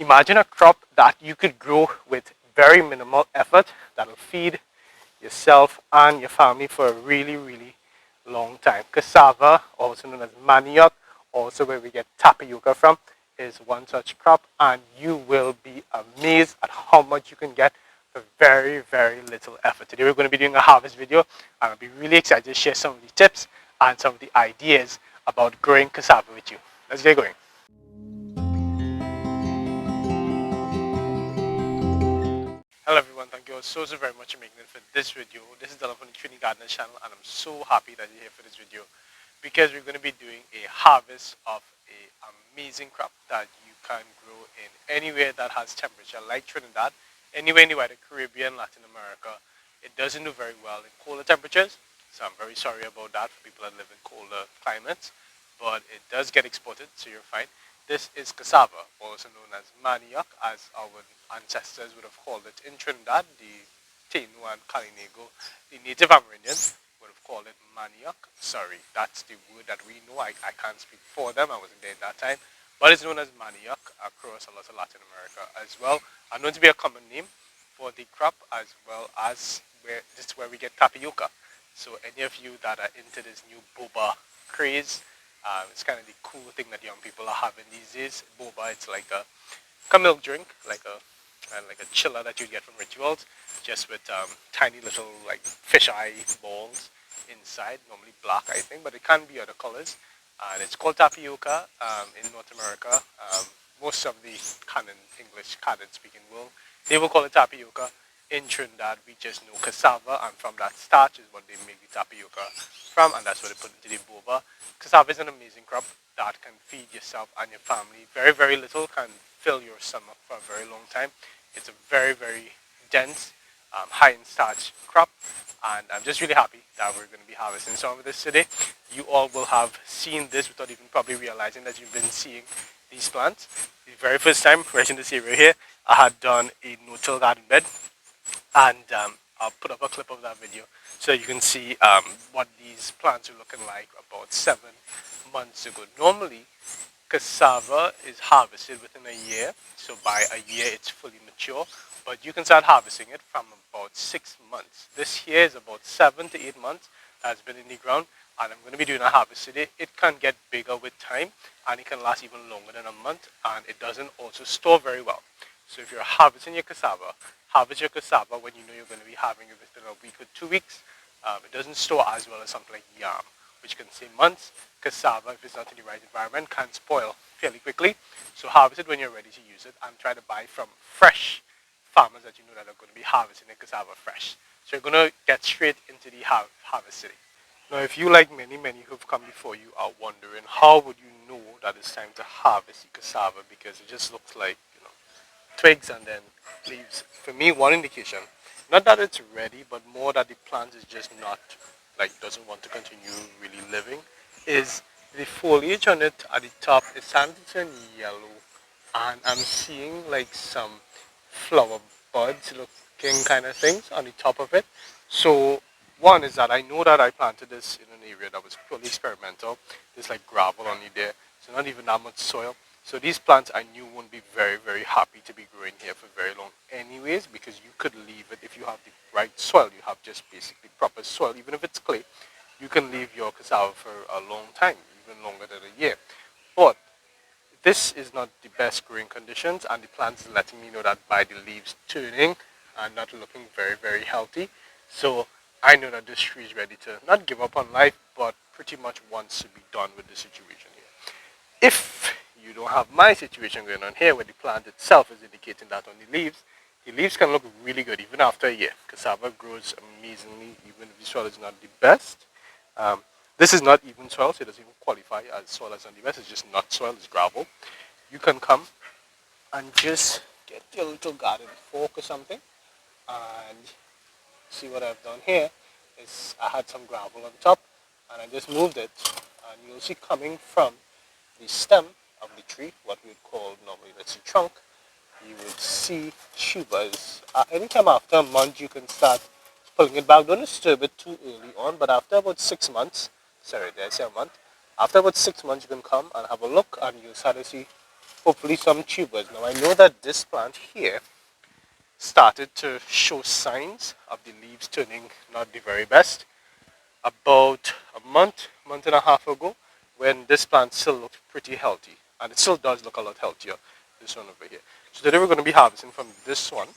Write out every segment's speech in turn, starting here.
Imagine a crop that you could grow with very minimal effort that'll feed yourself and your family for a really, really long time. Cassava, also known as manioc, also where we get tapioca from, is one such crop, and you will be amazed at how much you can get for very, very little effort. Today we're going to be doing a harvest video, and I'll be really excited to share some of the tips and some of the ideas about growing cassava with you. Let's get going. Hello everyone, thank you all so very much for making it for this video. This is Dylan from the Trinidad channel, and I'm so happy that you're here for this video because we're going to be doing a harvest of a amazing crop that you can grow in anywhere that has temperature like Trinidad, anywhere in the wider Caribbean, Latin America. It doesn't do very well in colder temperatures, so I'm very sorry about that for people that live in colder climates, but it does get exported, so you're fine. This is cassava, also known as manioc, as our ancestors would have called it in Trinidad. The Taino and Calinego, the native Amerindians, would have called it manioc. Sorry, that's the word that we know. I can't speak for them. I wasn't there at that time. But it's known as manioc across a lot of Latin America as well. And known to be a common name for the crop, as well as this is where we get tapioca. So any of you that are into this new boba craze, it's kind of the cool thing that young people are having these days. Boba, it's like a milk drink, like a chiller that you get from rituals, just with tiny little like fish eye balls inside, normally black I think, but it can be other colors. And it's called tapioca in North America. Most of the English canon speaking world, they will call it tapioca. In Trinidad, we just know cassava, and from that starch is what they make the tapioca from, and that's what they put into the boba. Cassava is an amazing crop that can feed yourself and your family. Very, very little can fill your stomach for a very long time. It's a very, very dense, high in starch crop, and I'm just really happy that we're going to be harvesting some of this today. You all will have seen this without even probably realizing that you've been seeing these plants. The very first time, right in this area here, I had done a no-till garden bed, and I'll put up a clip of that video so you can see what these plants are looking like about 7 months ago. Normally, cassava is harvested within a year, so by a year it's fully mature, but you can start harvesting it from about 6 months. This here is about 7 to 8 months that's been in the ground, and I'm going to be doing a harvest today. It can get bigger with time, and it can last even longer than a month, and it doesn't also store very well. So if you're harvesting your cassava, harvest your cassava when you know you're going to be having it within a week or 2 weeks. It doesn't store as well as something like yam, which can stay months. Cassava, if it's not in the right environment, can spoil fairly quickly. So harvest it when you're ready to use it, and try to buy from fresh farmers that you know that are going to be harvesting the cassava fresh. So you're going to get straight into the harvest today. Now, if you, like many who've come before you, are wondering how would you know that it's time to harvest the cassava, because it just looks like, twigs and then leaves. For me, one indication, not that it's ready, but more that the plant is just not, like, doesn't want to continue really living, is the foliage on it at the top is starting to turn yellow, and I'm seeing like some flower buds looking kind of things on the top of it. So one is that I know that I planted this in an area that was purely experimental. There's like gravel on it there, so not even that much soil. So these plants I knew wouldn't be very, very happy to be growing here for very long anyways, because you could leave it if you have the right soil. You have just basically proper soil, even if it's clay, you can leave your cassava for a long time, even longer than a year. But this is not the best growing conditions, and the plant is letting me know that by the leaves turning and not looking very, very healthy. So I know that this tree is ready to not give up on life, but pretty much wants to be done with the situation here. If you don't have my situation going on here, where the plant itself is indicating that on the leaves can look really good even after a year. Cassava grows amazingly, even if the soil is not the best. This is not even soil, so it doesn't even qualify as soil as on the best. It's just not soil, it's gravel. You can come and just get your little garden fork or something, and see what I've done here is I had some gravel on top, and I just moved it, and you'll see coming from the stem of the tree, what we would call normally that's the trunk, you would see tubers. Anytime after a month you can start pulling it back. Don't disturb it too early on, but after about 6 months, sorry, did I say a month? After about 6 months you can come and have a look, and you'll start to see hopefully some tubers. Now I know that this plant here started to show signs of the leaves turning not the very best about a month and a half ago, when this plant still looked pretty healthy. And it still does look a lot healthier, this one over here. So today we're going to be harvesting from this one.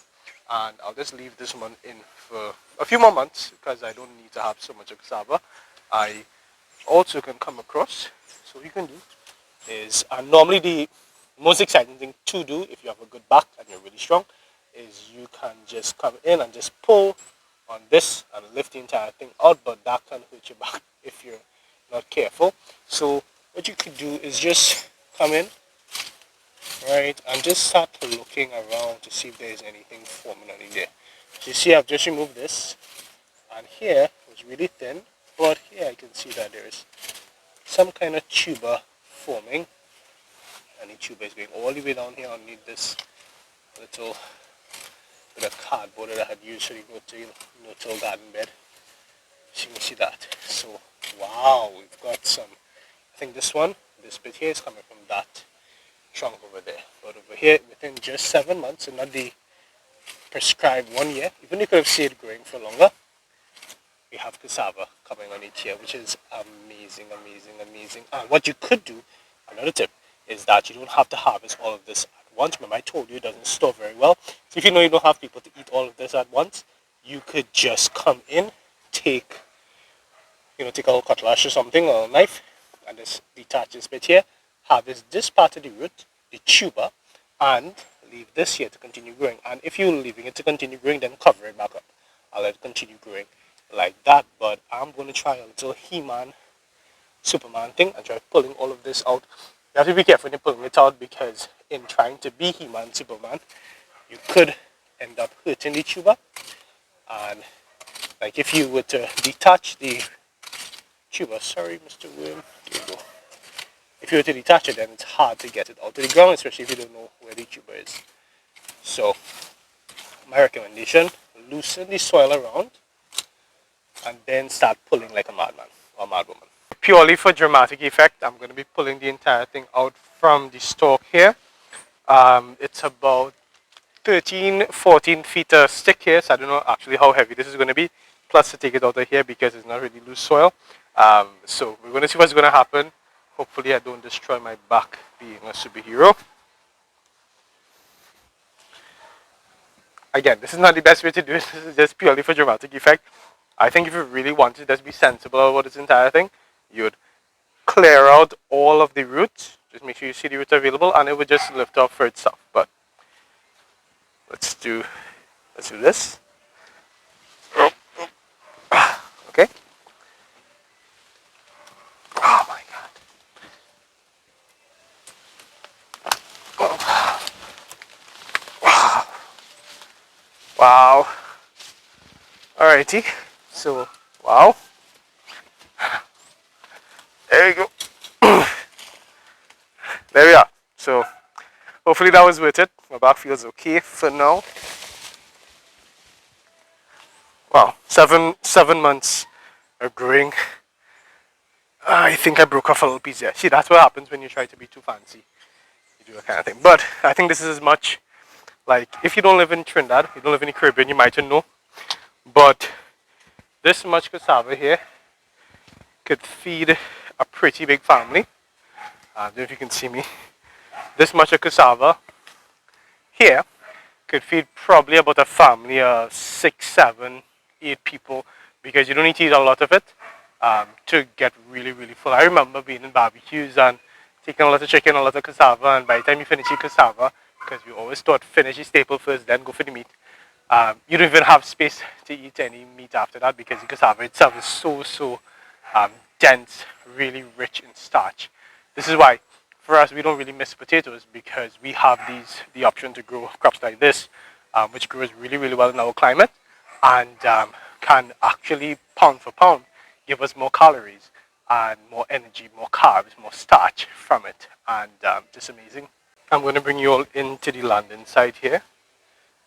And I'll just leave this one in for a few more months because I don't need to have so much of cassava. I also can come across, so what you can do is, normally the most exciting thing to do if you have a good back and you're really strong is you can just come in and just pull on this and lift the entire thing out, but that can hurt your back if you're not careful. So what you could do is just come in, right, and just start looking around to see if there's anything forming on there. So you see I've just removed this, and here it was really thin, but here I can see that there is some kind of tuber forming, and the tuber is going all the way down here underneath this little bit of cardboard that I had used for the no-till garden bed. So you can see that. So wow, we've got some. I think this bit here is coming from that trunk over there. But over here, within just 7 months, and not the prescribed 1 year, even you could have seen it growing for longer, we have cassava coming on it here, which is amazing, amazing, amazing. And what you could do, another tip, is that you don't have to harvest all of this at once. Remember, I told you it doesn't store very well. So if you know you don't have people to eat all of this at once, you could just come in, take a little cutlass or something, or a knife, and just detach this bit here, harvest this part of the root, the tuber, and leave this here to continue growing. And if you're leaving it to continue growing, then cover it back up. I'll let it continue growing like that. But I'm going to try a little He-Man, Superman thing and try pulling all of this out. You have to be careful when you're pulling it out, because in trying to be He-Man, Superman, you could end up hurting the tuber. And like if you were to detach the tuber, sorry Mr. Worm, there you go. If you were to detach it, then it's hard to get it out to the ground, especially if you don't know where the tuber is. So my recommendation, loosen the soil around and then start pulling like a madman or madwoman. Purely for dramatic effect, I'm going to be pulling the entire thing out from the stalk here. It's about 13, 14 feet of stick here, so I don't know actually how heavy this is going to be. Plus to take it out of here because it's not really loose soil. So we're going to see what's going to happen. Hopefully I don't destroy my back being a superhero. Again, this is not the best way to do it. This is just purely for dramatic effect. I think if you really want to just be sensible about this entire thing, you'd clear out all of the roots. Just make sure you see the roots available, and it would just lift up for itself. But let's do this. Okay. Oh my god. Oh. Wow. Wow. Alrighty. So, wow. There we go. There we are. So, hopefully that was worth it. My back feels okay for now. Wow, 7 months of growing. I think I broke off a little piece there. See, that's what happens when you try to be too fancy. You do that kind of thing. But I think this is as much, like, if you don't live in Trinidad, you don't live in the Caribbean, you might not know. But this much cassava here could feed a pretty big family. I don't know if you can see me. This much of cassava here could feed probably about a family of 6, 7, 8 people, because you don't need to eat a lot of it to get really, really full. I remember being in barbecues and taking a lot of chicken, a lot of cassava, and by the time you finish your cassava, because we always thought finish your staple first, then go for the meat, you don't even have space to eat any meat after that, because the cassava itself is so dense, really rich in starch. This is why for us we don't really miss potatoes, because we have the option to grow crops like this, which grows really, really well in our climate, and can actually pound for pound give us more calories and more energy, more carbs, more starch from it, and just amazing. I'm going to bring you all into the landing site here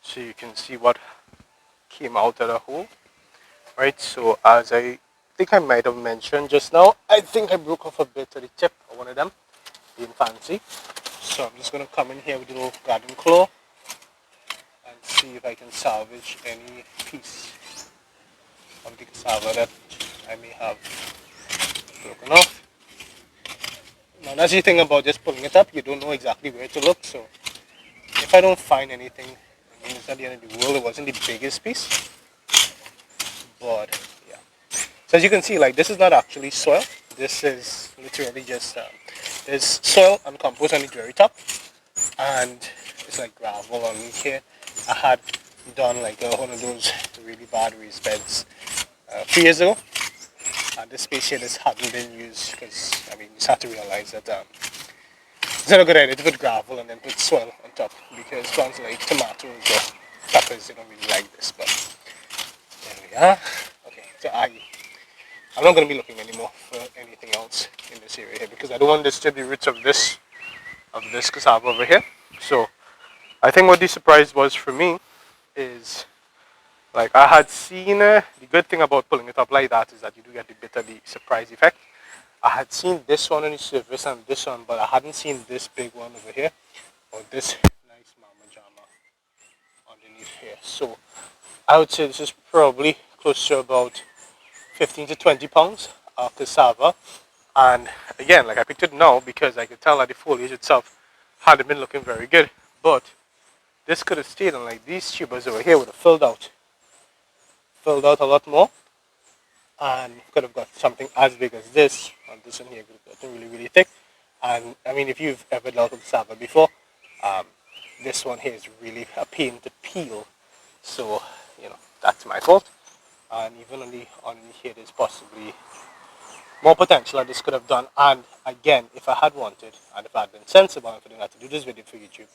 so you can see what came out of the hole. Right, so as I think I might have mentioned just now, I think I broke off a bit of the tip of one of them, being fancy. So I'm just going to come in here with a little garden claw and see if I can salvage any piece of the cassava that I may have broken off. Now that's the thing about just pulling it up, you don't know exactly where to look, so if I don't find anything, I mean it's not the end of the world. It wasn't the biggest piece, but yeah. So as you can see, like, this is not actually soil. This is literally just there's soil and compost on the very top, and it's like gravel on here. I had done like one of those really bad raised beds 3 years ago, and this space here just hadn't been used because I mean you just have to realize that it's not a good idea to put gravel and then put soil on top, because plants like tomatoes or peppers, they don't really like this. But there we are. Okay, so I'm not going to be looking anymore for anything else in this area here, because I don't want to disturb the roots of this cassava over here. So I think what the surprise was for me is, like, I had seen the good thing about pulling it up like that is that you do get a bit of the surprise effect. I had seen this one on the surface and this one, but I hadn't seen this big one over here, or this nice mama jama underneath here. So I would say this is probably close to about 15 to 20 pounds of cassava. And again, like, I picked it now because I could tell that the foliage itself hadn't been looking very good. But this could have stayed, and like these tubers over here would have filled out a lot more, and could have got something as big as this. And this one here could have gotten really, really thick. And I mean, if you've ever dealt with cassava before, um, this one here is really a pain to peel. So, you know, that's my fault. And even on the here, there's possibly more potential that this could have done. And again, if I had wanted, and if I had been sensible enough, I didn't have to do this video for YouTube,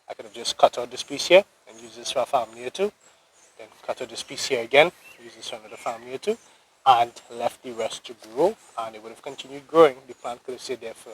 I could have just cut out this piece here and use this for a family or two. Then cut out this piece here again, use this for another family or two, and left the rest to grow, and it would have continued growing. The plant could have stayed there for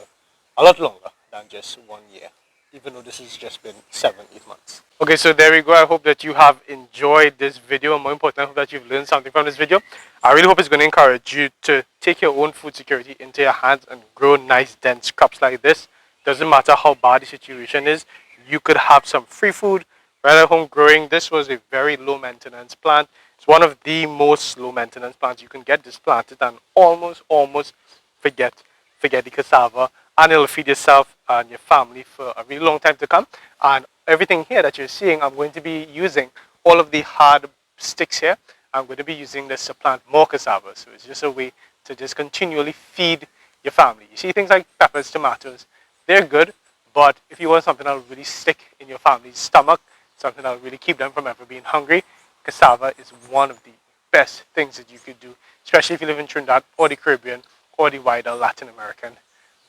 a lot longer than just 1 year, even though this has just been 7-8 months. Okay, so there we go. I hope that you have enjoyed this video, and more important, I hope that you've learned something from this video. I really hope it's going to encourage you to take your own food security into your hands and grow nice dense crops like this. Doesn't matter how bad the situation is, you could have some free food right at home growing. This was a very low maintenance plant. It's one of the most low maintenance plants. You can get this planted and almost forget the cassava, and it'll feed yourself and your family for a really long time to come. And everything here that you're seeing, I'm going to be using all of the hard sticks here. I'm going to be using this to plant more cassava. So it's just a way to just continually feed your family. You see things like peppers, tomatoes, they're good, but if you want something that will really stick in your family's stomach, something that will really keep them from ever being hungry, cassava is one of the best things that you could do, especially if you live in Trinidad or the Caribbean or the wider Latin American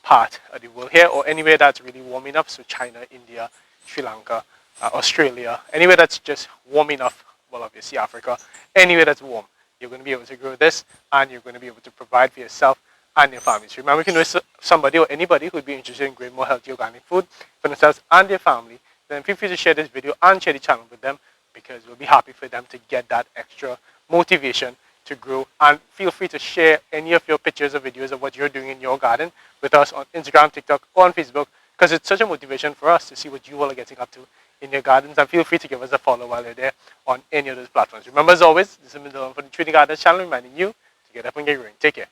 part of the world here, or anywhere that's really warm enough. So China, India, Sri Lanka, Australia, anywhere that's just warm enough. Well, obviously Africa, anywhere that's warm, you're going to be able to grow this, and you're going to be able to provide for yourself and your family. So remember, you can know somebody or anybody who would be interested in growing more healthy organic food for themselves and their family. Then feel free to share this video and share the channel with them, because we'll be happy for them to get that extra motivation to grow. And feel free to share any of your pictures or videos of what you're doing in your garden with us on Instagram, TikTok, or on Facebook, because it's such a motivation for us to see what you all are getting up to in your gardens. And feel free to give us a follow while you're there on any of those platforms. Remember, as always, this is Dylan for the Trinidad Garden channel, reminding you to get up and get growing. Take care.